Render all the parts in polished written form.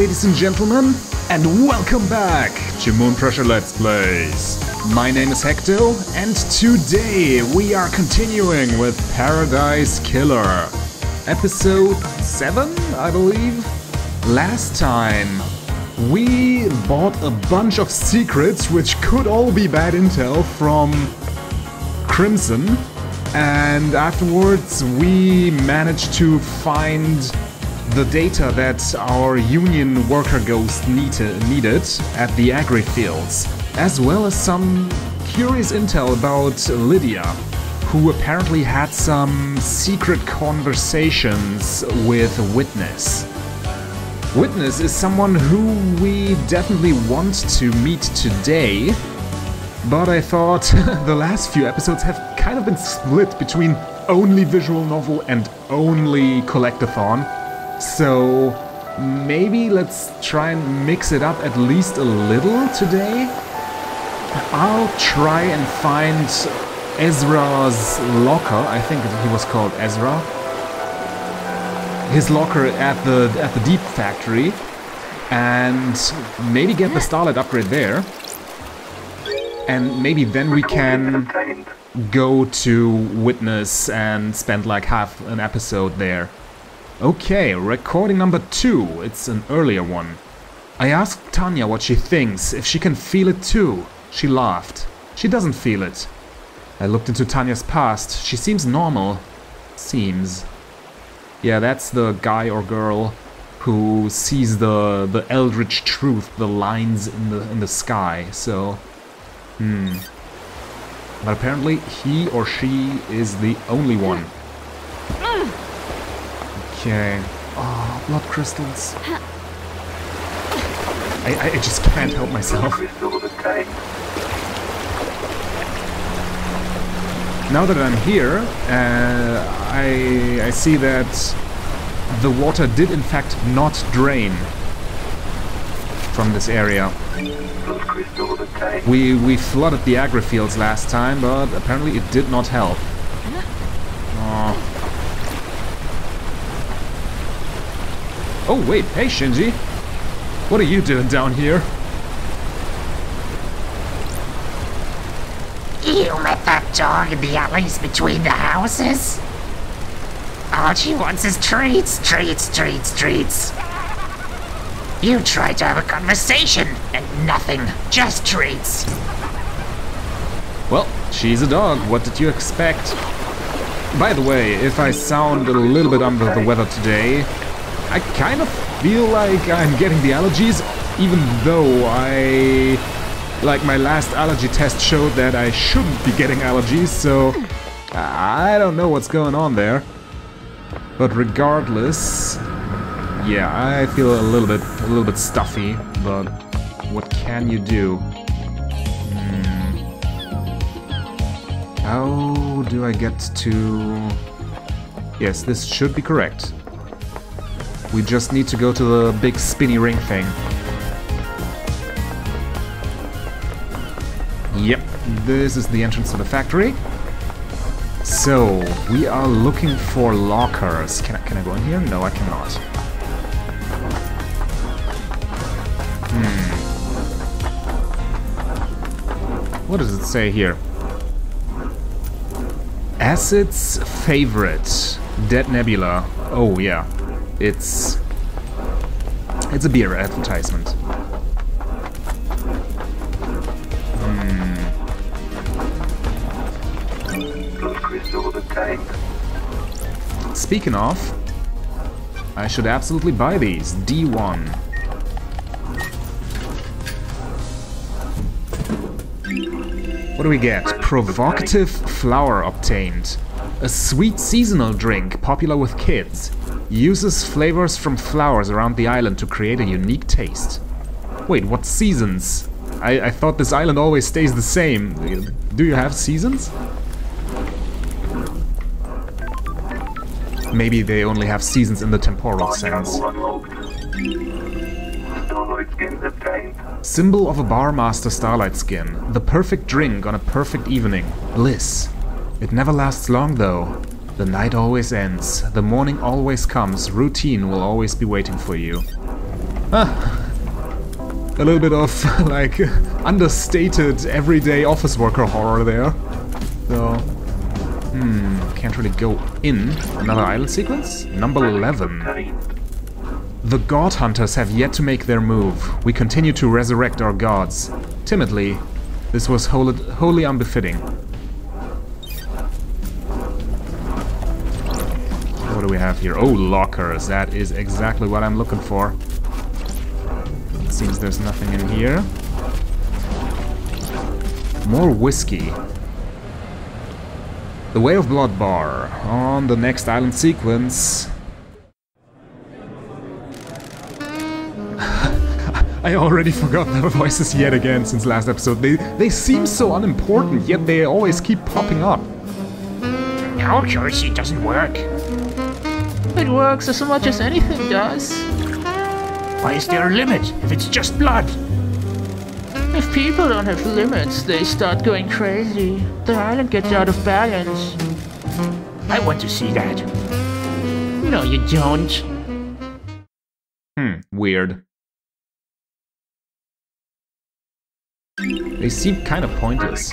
ladies and gentlemen, and welcome back to Moon Pressure Let's Plays. My name is Hecto, and today we are continuing with Paradise Killer. Episode 7, I believe? Last time, we bought a bunch of secrets which could all be bad intel from Crimson, and afterwards we managed to find the data that our Union worker ghost needed at the agri fields, as well as some curious intel about Lydia, who apparently had some secret conversations with Witness. Witness is someone who we definitely want to meet today, but I thought the last few episodes have kind of been split between only visual novel and only collectathon. So maybe let's try and mix it up at least a little today. I'll try and find Ezra's locker. I think he was called Ezra. His locker at the Deep Factory, and maybe get the Starlight upgrade there. And maybe then we can go to Witness and spend like half an episode there. Okay, recording number 2, it's an earlier one. I asked Tanya what she thinks, if she can feel it too. She laughed. She doesn't feel it. I looked into Tanya's past. She seems normal. Seems. Yeah, that's the guy or girl who sees the eldritch truth, the lines in the sky, so... But apparently he or she is the only one. Okay. Oh, blood crystals. I just can't help myself. Now that I'm here, I see that the water did in fact not drain from this area. We flooded the agri fields last time, but apparently it did not help. Oh wait, hey Shinji! What are you doing down here? You met that dog in the alleys between the houses? All she wants is treats, treats, treats, treats. You tried to have a conversation, and nothing, just treats. Well, she's a dog, what did you expect? By the way, if I sound a little bit under the weather today, I kind of feel like I'm getting the allergies, even though like my last allergy test showed that I shouldn't be getting allergies, so I don't know what's going on there. But regardless, yeah, I feel a little bit stuffy, but what can you do? How do I get to... Yes, this should be correct. We just need to go to the big spinny ring thing. Yep, this is the entrance to the factory. So, we are looking for lockers. Can I go in here? No, I cannot. What does it say here? Acid's favorite. Dead Nebula. Oh, yeah. It's a beer advertisement. Speaking of, I should absolutely buy these. D1. What do we get? Provocative flower obtained. A sweet seasonal drink popular with kids. Uses flavors from flowers around the island to create a unique taste. Wait, what seasons? I thought this island always stays the same. Do you have seasons? Maybe they only have seasons in the temporal sense. Symbol of a bar master Starlight skin. The perfect drink on a perfect evening. Bliss. It never lasts long though. The night always ends. The morning always comes. Routine will always be waiting for you. A little bit of, like, understated everyday office worker horror there. So, can't really go in. Another island sequence? Number 11. The God Hunters have yet to make their move. We continue to resurrect our gods. Timidly, this was wholly unbefitting. What do we have here? Oh, lockers. That is exactly what I'm looking for. It seems there's nothing in here. More whiskey. The Way of Blood bar. On the next island sequence. I already forgot their voices yet again since last episode. They seem so unimportant, yet they always keep popping up. No, Joyce, it doesn't work. It works as much as anything does. Why is there a limit if it's just blood? If people don't have limits, they start going crazy. The island gets out of balance. I want to see that. No, you don't. Weird. They seem kind of pointless.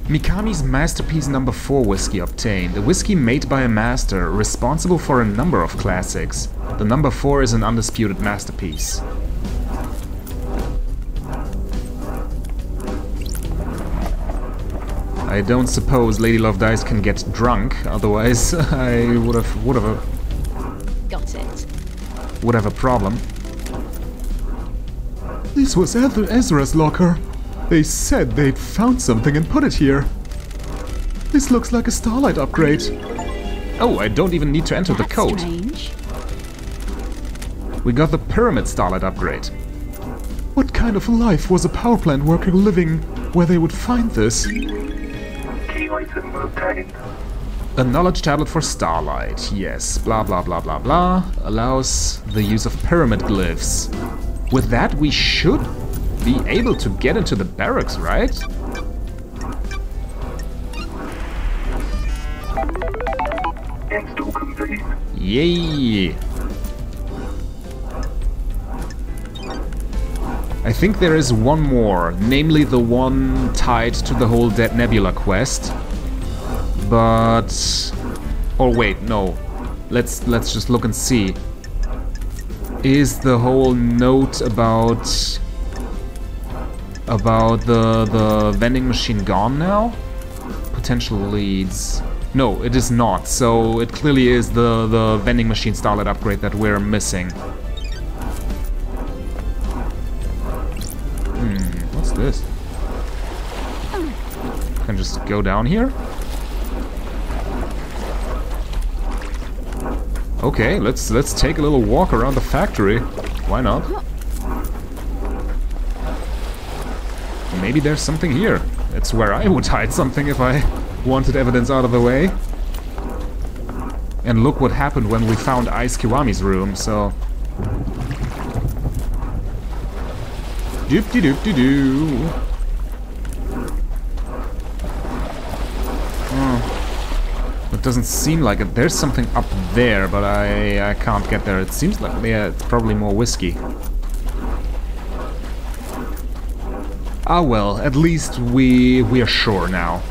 Mikami's Masterpiece number 4 whiskey obtained. A whiskey made by a master, responsible for a number of classics. The number 4 is an undisputed masterpiece. I don't suppose Lady Love Dice can get drunk, otherwise I would have a problem. This was Ezra's locker. They said they'd found something and put it here. This looks like a Starlight upgrade. Oh, I don't even need to enter the code. Strange. We got the Pyramid Starlight upgrade. What kind of life was a power plant worker living where they would find this? A knowledge tablet for Starlight, yes, blah blah blah blah blah, allows the use of pyramid glyphs. With that we should be able to get into the barracks, right? Yay! I think there is one more, namely the one tied to the whole Dead Nebula quest. But... oh wait, no. Let's just look and see. Is the whole note about the vending machine gone now? Potential leads. No, it is not. So it clearly is the vending machine Starlight upgrade that we're missing. What's this? Can just go down here? Okay, let's take a little walk around the factory. Why not? Maybe there's something here. It's where I would hide something if I wanted evidence out of the way. And look what happened when we found Ice Kiwami's room, so... Doop-de-doop-de-doo. It doesn't seem like it. There's something up there, but I can't get there. It seems like, yeah, it's probably more whiskey. Ah well, at least we are sure now.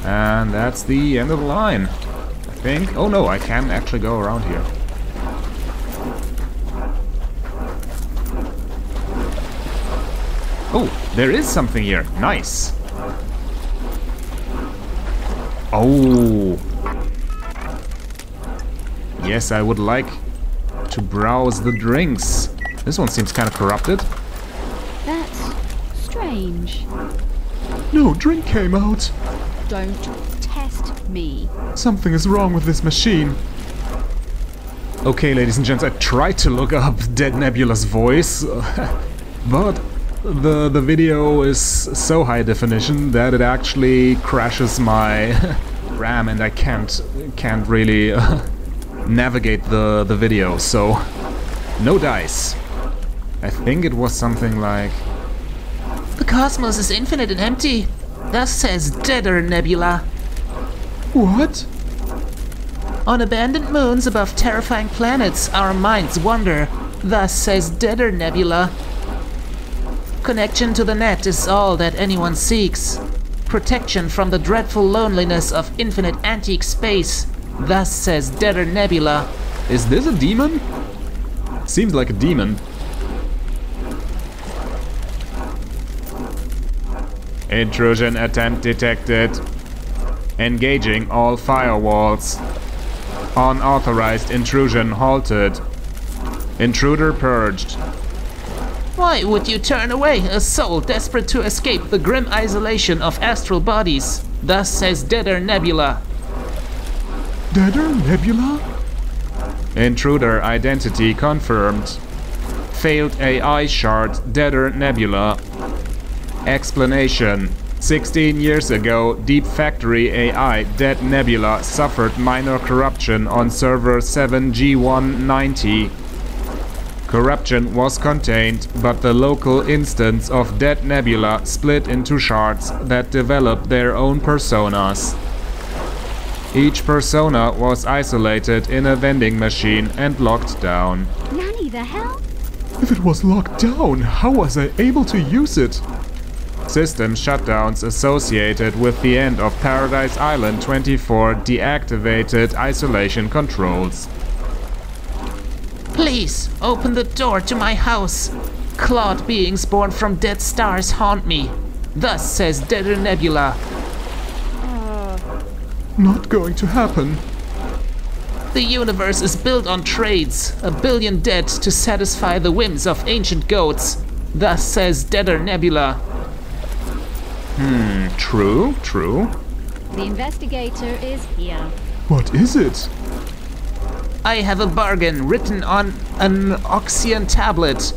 And that's the end of the line, I think. Oh no, I can actually go around here. Oh, there is something here. Nice. Oh. Yes, I would like to browse the drinks. This one seems kind of corrupted. That's strange. No drink came out. Don't test me. Something is wrong with this machine. Okay, ladies and gents, I tried to look up Dead Nebula's voice, but the video is so high definition that it actually crashes my RAM and I can't really navigate the video, so no dice. I think it was something like... The cosmos is infinite and empty. Thus says Deader Nebula. What? On abandoned moons above terrifying planets, our minds wander. Thus says Deader Nebula. Connection to the net is all that anyone seeks. Protection from the dreadful loneliness of infinite antique space. Thus says Deader Nebula. Is this a demon? Seems like a demon. Intrusion attempt detected. Engaging all firewalls. Unauthorized intrusion halted. Intruder purged. Why would you turn away a soul desperate to escape the grim isolation of astral bodies? Thus says Deader Nebula. Deader Nebula? Intruder identity confirmed. Failed AI shard Deader Nebula. Explanation. 16 years ago, Deep Factory AI Dead Nebula suffered minor corruption on server 7G190. Corruption was contained, but the local instance of Dead Nebula split into shards that developed their own personas. Each persona was isolated in a vending machine and locked down. Nanny, the hell? If it was locked down, how was I able to use it? System shutdowns associated with the end of Paradise Island 24 deactivated isolation controls. Please, open the door to my house. Clawed beings born from dead stars haunt me. Thus says Deader Nebula. Not going to happen. The universe is built on trades, a billion dead to satisfy the whims of ancient goats. Thus says Deader Nebula. True. The investigator is here. What is it? I have a bargain written on an Oxian tablet.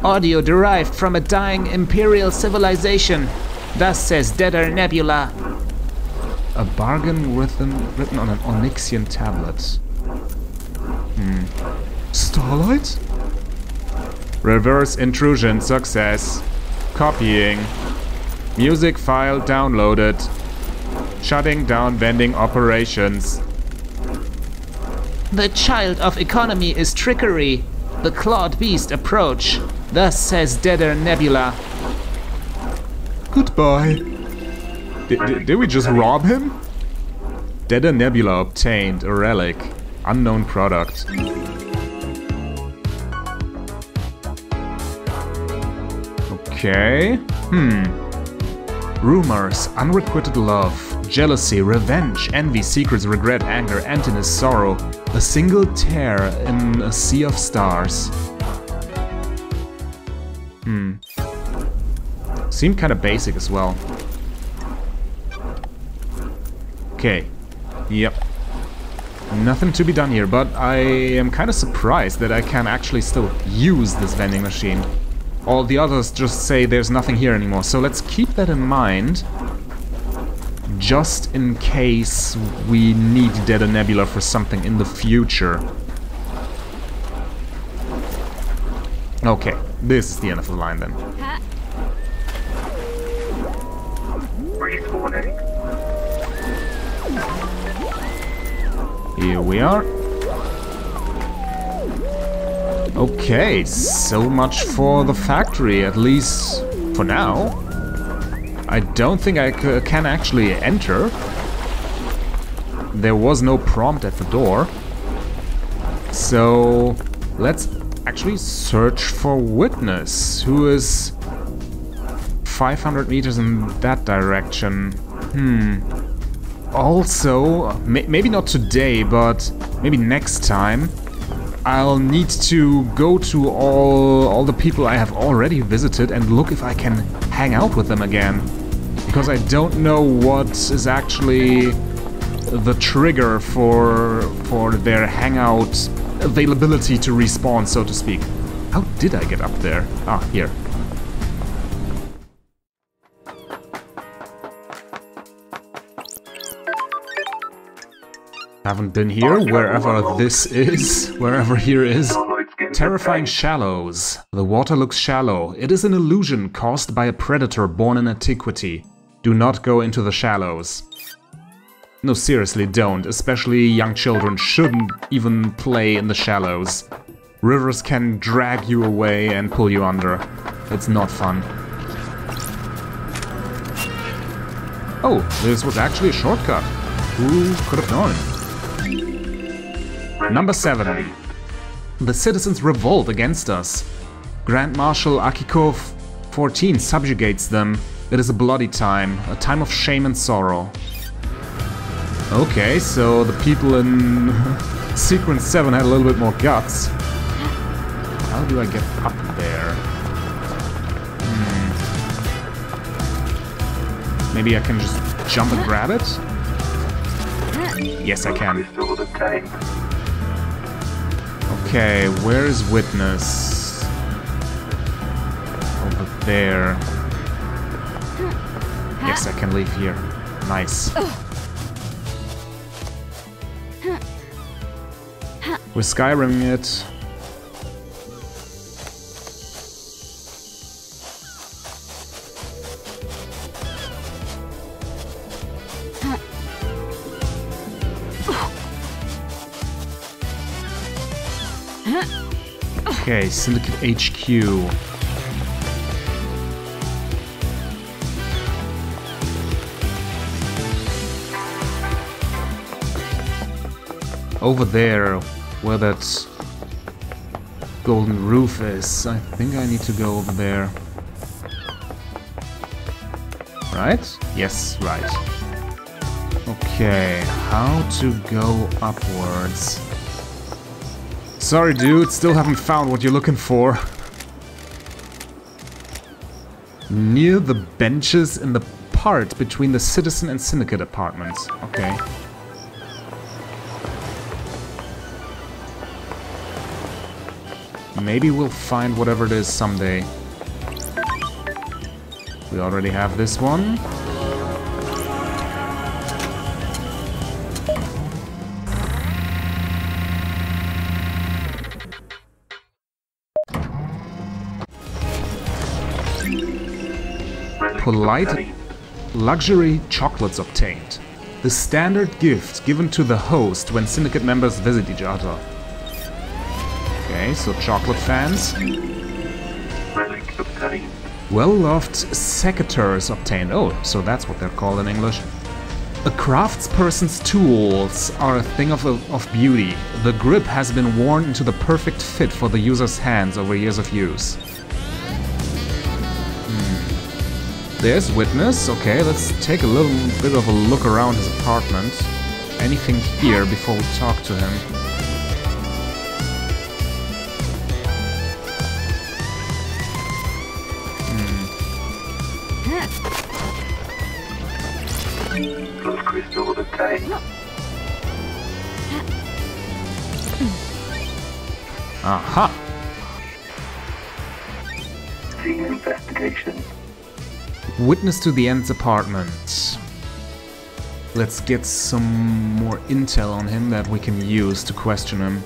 Audio derived from a dying imperial civilization. Thus says Deader Nebula. A bargain written on an Onyxian tablet. Starlight? Reverse intrusion success. Copying. Music file downloaded. Shutting down vending operations. The child of economy is trickery. The clawed beast approach. Thus says Deader Nebula. Goodbye. Did we just rob him? Deader Nebula obtained a relic. Unknown product. Okay. Rumors, unrequited love, jealousy, revenge, envy, secrets, regret, anger, emptiness, sorrow. A single tear in a sea of stars. Seemed kind of basic as well. Okay. Yep. Nothing to be done here, but I am kind of surprised that I can actually still use this vending machine. All the others just say there's nothing here anymore, so let's keep that in mind. Just in case we need Deader Nebula for something in the future. Okay, this is the end of the line then. Here we are. Okay, so much for the factory, at least for now. I don't think I can actually enter. There was no prompt at the door. So let's actually search for Witness, who is 500 meters in that direction. Also, maybe not today, but maybe next time, I'll need to go to all the people I have already visited and look if I can hang out with them again. Because I don't know what is actually the trigger for their hangout availability to respawn, so to speak. How did I get up there? Ah, here. Haven't been here, wherever this is, wherever here is. Terrifying shallows. The water looks shallow. It is an illusion caused by a predator born in antiquity. Do not go into the shallows. No, seriously, don't. Especially young children shouldn't even play in the shallows. Rivers can drag you away and pull you under. It's not fun. Oh, this was actually a shortcut. Who could have known? Number 7. The citizens revolt against us. Grand Marshal Akiko 14 subjugates them. It is a bloody time, a time of shame and sorrow. Okay, so the people in Sequence 7 had a little bit more guts. How do I get up there? Maybe I can just jump and grab it? Yes, I can. Okay, where is Witness? Over there. Yes, I can leave here. Nice. We're Skyriming it. Okay, Syndicate HQ. Over there, where that golden roof is, I think I need to go over there. Right? Yes, right. Okay, how to go upwards? Sorry, dude, still haven't found what you're looking for. Near the benches in the part between the Citizen and Syndicate apartments. Okay. Maybe we'll find whatever it is someday. We already have this one. Polite luxury chocolates obtained. The standard gift given to the host when Syndicate members visit each other. Okay, so chocolate fans. Well-loved secateurs obtained. Oh, so that's what they're called in English. A craftsperson's tools are a thing of beauty. The grip has been worn into the perfect fit for the user's hands over years of use. There's Witness. Okay, let's take a little bit of a look around his apartment. Anything here before we talk to him? Aha! Investigation. Witness to the End's apartment. Let's get some more intel on him that we can use to question him.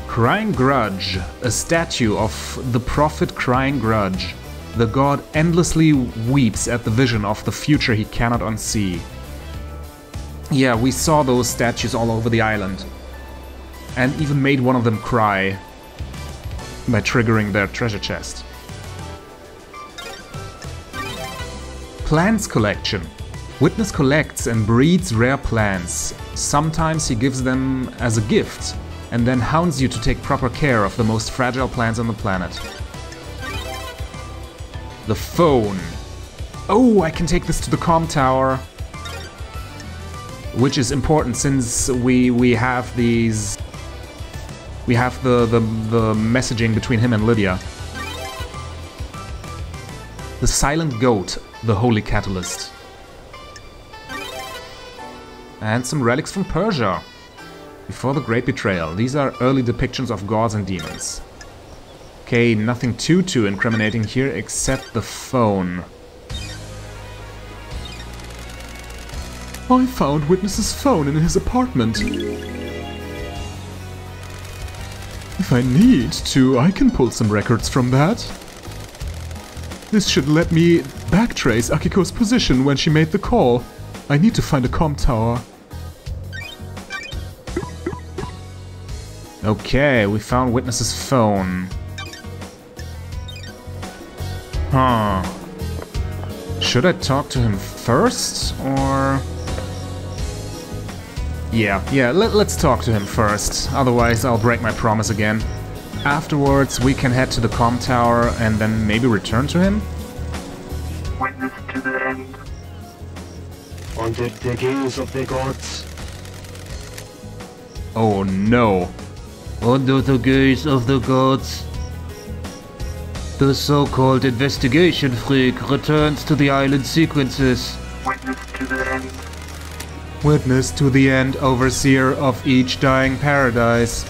Crying Grudge, a statue of the prophet Crying Grudge. The god endlessly weeps at the vision of the future he cannot unsee. Yeah, we saw those statues all over the island. And even made one of them cry by triggering their treasure chest. Plants collection. Witness collects and breeds rare plants. Sometimes he gives them as a gift, and then hounds you to take proper care of the most fragile plants on the planet. The phone. Oh, I can take this to the comm tower. Which is important since we have these... We have the messaging between him and Lydia. The Silent Goat, the Holy Catalyst. And some relics from Persia. Before the Great Betrayal. These are early depictions of gods and demons. Okay, nothing too incriminating here except the phone. I found Witness's phone in his apartment. If I need to, I can pull some records from that. This should let me backtrace Akiko's position when she made the call. I need to find a comm tower. Okay, we found Witness's phone. Huh. Should I talk to him first, or... Yeah, let's talk to him first. Otherwise, I'll break my promise again. Afterwards, we can head to the comm tower and then maybe return to him? Witness to the end. Under the gaze of the gods. Oh no. Under the gaze of the gods. The so-called investigation freak returns to the island sequences. Witness to the end. Witness to the end, overseer of each dying paradise.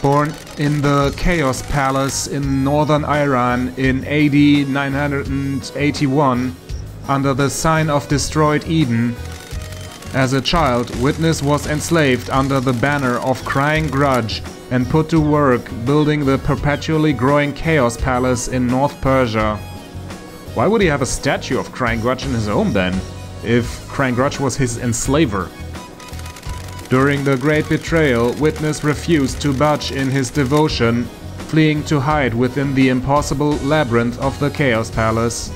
Born in the Chaos Palace in northern Iran in AD 981, under the sign of destroyed Eden. As a child, Witness was enslaved under the banner of Crying Grudge and put to work building the perpetually growing Chaos Palace in North Persia. Why would he have a statue of Crying Grudge in his home then, if Crying Grudge was his enslaver? During the Great Betrayal, Witness refused to budge in his devotion, fleeing to hide within the impossible labyrinth of the Chaos Palace.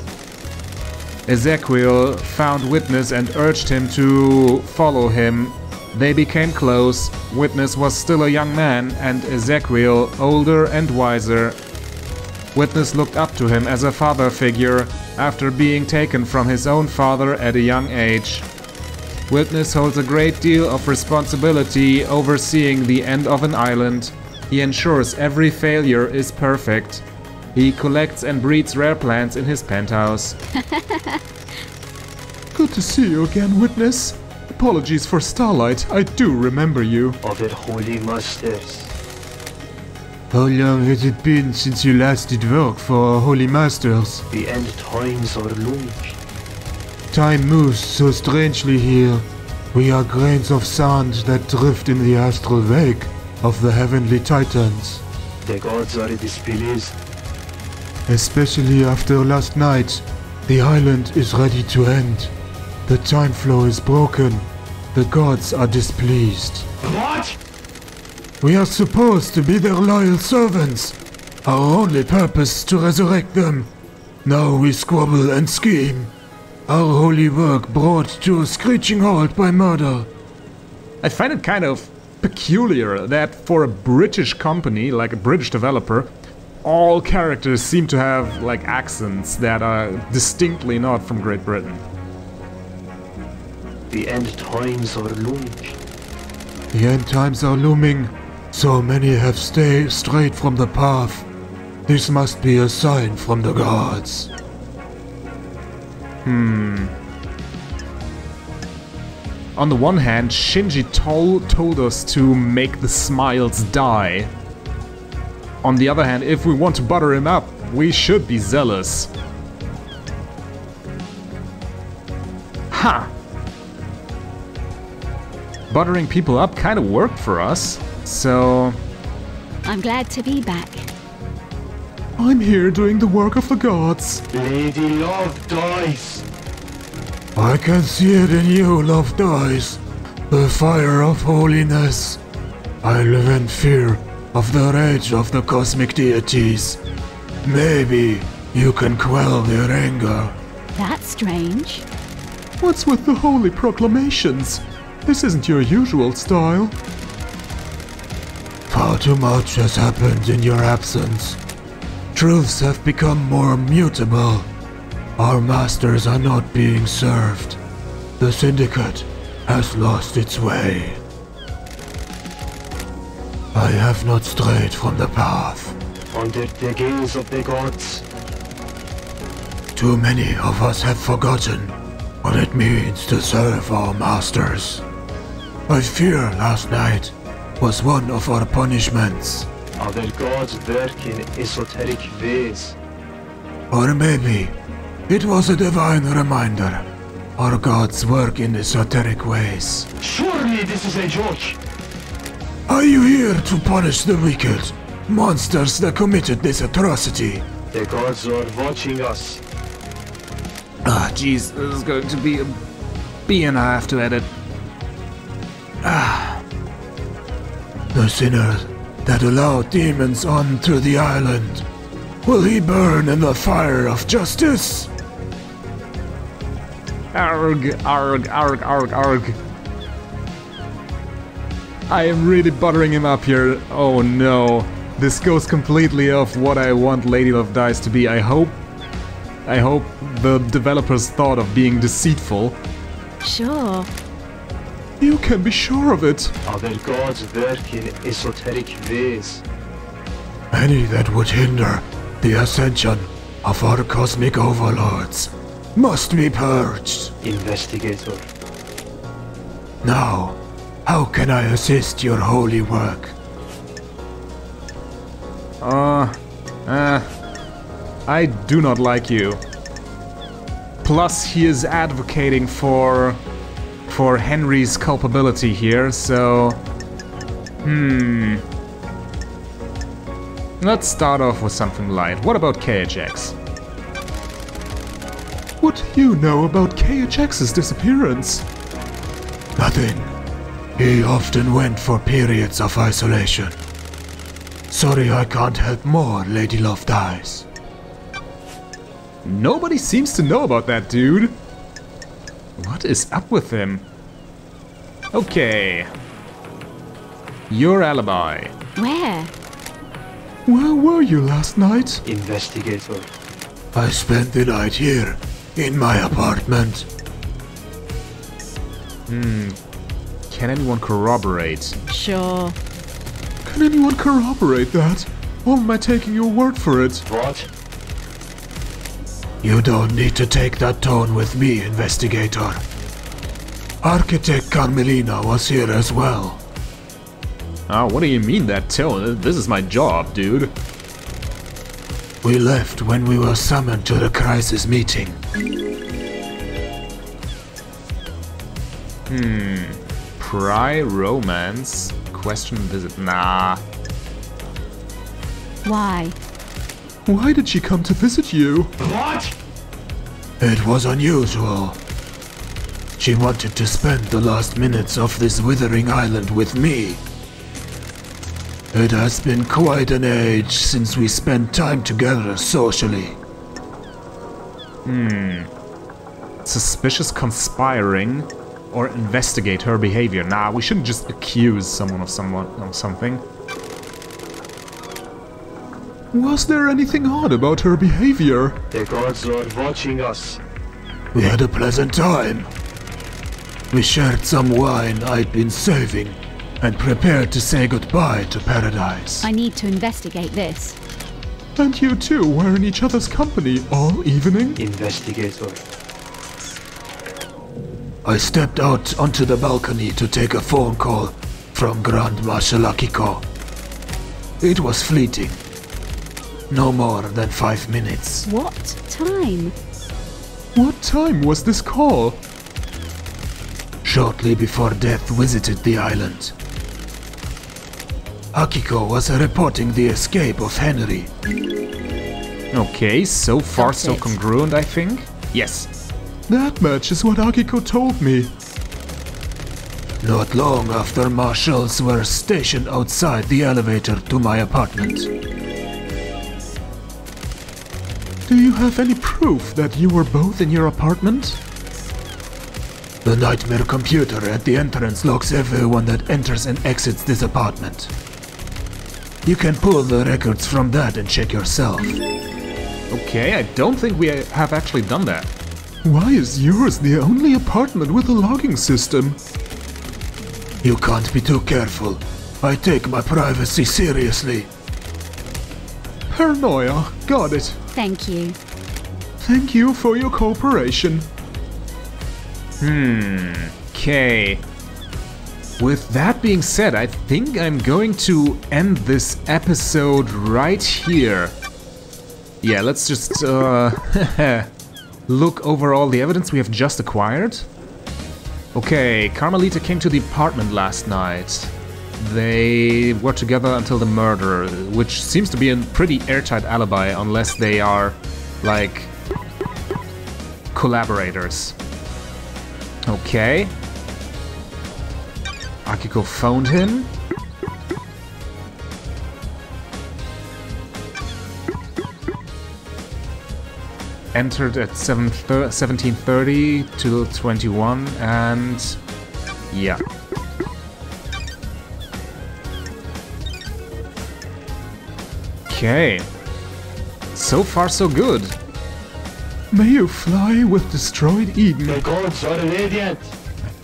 Ezekiel found Witness and urged him to follow him. They became close. Witness was still a young man, and Ezekiel older and wiser. Witness looked up to him as a father figure after being taken from his own father at a young age. Witness holds a great deal of responsibility overseeing the end of an island. He ensures every failure is perfect. He collects and breeds rare plants in his penthouse. Good to see you again, Witness. Apologies for Starlight, I do remember you. Of the Holy Masters. How long has it been since you last did work for our Holy Masters? The end times are looming. Time moves so strangely here. We are grains of sand that drift in the astral wake of the heavenly titans. The gods are displeased. Especially after last night, the island is ready to end. The time flow is broken. The gods are displeased. What? We are supposed to be their loyal servants. Our only purpose to resurrect them. Now we squabble and scheme. Our holy work brought to a screeching halt by murder. I find it kind of peculiar that for a British company, like a British developer, all characters seem to have like accents that are distinctly not from Great Britain. The end times are looming. The end times are looming. So many have strayed from the path. This must be a sign from the gods. On the one hand, Shinji told us to make the smiles die. On the other hand, if we want to butter him up, we should be zealous. Ha! Buttering people up kind of worked for us, so... I'm glad to be back. I'm here doing the work of the gods. Lady Love dies. I can see it in you, Love Dies. The fire of holiness. I live in fear of the rage of the cosmic deities. Maybe you can quell their anger. That's strange. What's with the holy proclamations? This isn't your usual style. Far too much has happened in your absence. Truths have become more mutable. Our masters are not being served. The Syndicate has lost its way. I have not strayed from the path. Under the gaze of the gods. Too many of us have forgotten what it means to serve our masters. I fear last night was one of our punishments. Our gods work in esoteric ways. Or maybe it was a divine reminder. Our gods work in esoteric ways. Surely this is a joke. Are you here to punish the wicked monsters that committed this atrocity? The gods are watching us. Ah, jeez, this is going to be a B and I have to edit. The sinner that allowed demons onto the island, will he burn in the fire of justice? Arg, arg, arg, arg, arg. I am really buttering him up here. Oh no. This goes completely off what I want Lady Love Dies to be. I hope the developers thought of being deceitful. Sure. You can be sure of it. Other gods work in esoteric ways. Any that would hinder the ascension of our cosmic overlords must be purged. Investigator. Now, how can I assist your holy work? I do not like you. Plus, he is advocating for Henry's culpability here, so... Let's start off with something light. What about KHX? What do you know about KHX's disappearance? Nothing. He often went for periods of isolation. Sorry I can't help more, Lady Love Dies. Nobody seems to know about that dude. What is up with him? Okay. Your alibi. Where? Where were you last night? Investigator. I spent the night here, in my apartment. Can anyone corroborate? Sure. Can anyone corroborate that? Or am I taking your word for it? What? You don't need to take that tone with me, investigator. Architect Carmelina was here as well. Ah, what do you mean that tone? This is my job, dude. We left when we were summoned to the crisis meeting. Pry romance? Question visit? Nah. Why? Why did she come to visit you? What? It was unusual. She wanted to spend the last minutes of this withering island with me. It has been quite an age since we spent time together socially. Suspicious conspiring or investigate her behavior. Nah, we shouldn't just accuse someone of something. Was there anything odd about her behavior? The gods are watching us. We had a pleasant time. We shared some wine I'd been saving and prepared to say goodbye to paradise. I need to investigate this. And you two were in each other's company all evening? Investigator. I stepped out onto the balcony to take a phone call from Grand Marshal Akiko. It was fleeting. No more than 5 minutes. What time? What time was this call? Shortly before death visited the island. Akiko was reporting the escape of Henry. Okay, so far Got so it. congruent, I think. Yes. That matches what Akiko told me. Not long after marshals were stationed outside the elevator to my apartment. Do you have any proof that you were both in your apartment? The nightmare computer at the entrance logs everyone that enters and exits this apartment. You can pull the records from that and check yourself. Okay, I don't think we have actually done that. Why is yours the only apartment with a logging system? You can't be too careful. I take my privacy seriously. Paranoia, got it. Thank you. Thank you for your cooperation. Okay. With that being said, I think I'm going to end this episode right here. Yeah, let's just look over all the evidence we have just acquired. Okay, Carmelita came to the apartment last night. They were together until the murder, which seems to be a pretty airtight alibi unless they are, like, collaborators. Okay. Akiko phoned him. Entered at 17:30 to 21 and... yeah. Okay. So far so good. May you fly with destroyed Eden, The gods are an idiot!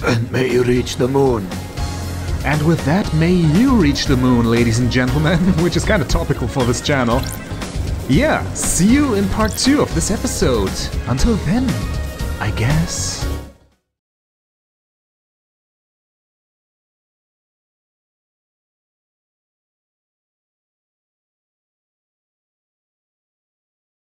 and may you reach the moon. And with that, may you reach the moon, ladies and gentlemen, which is kind of topical for this channel. Yeah, see you in part 2 of this episode. Until then, I guess...